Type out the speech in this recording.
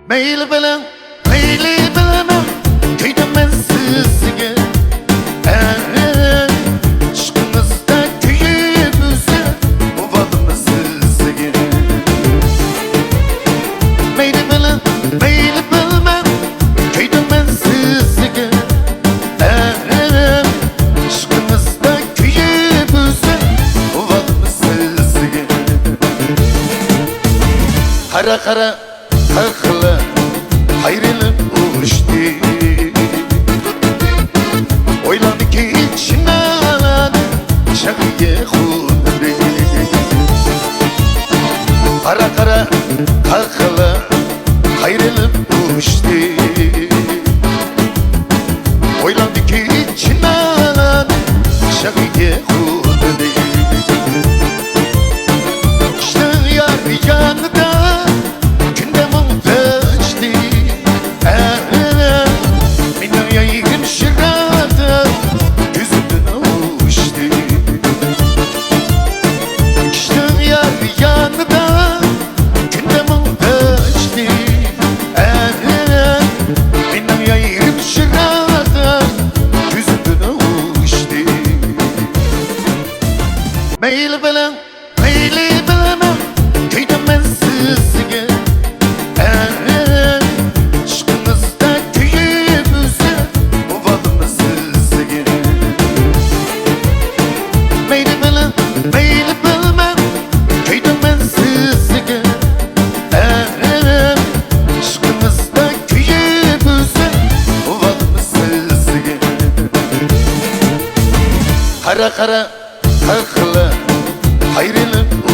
Meyli bilen kuydim men sizge Aşkımızda kuyib üzüp uvadım sizge Meyli bilmem kuydim men sizge Aşkımızda kuyib üzüp uvadım sizge Kara aklı hayrılıp uçtu Oyladı ki içinden şakıya hudu Kara aklı hayrılıp uçtu Oyladı ki içinden şakıya hudu İşte yar yanında Meyli bilen kuydim men sizge Aşkımızda kuyib üzüp uvadım sizge Meyli bilmem kuydim men sizge Aşkımızda kuyib üzüp uvadım sizge Kara aklı hayrılıp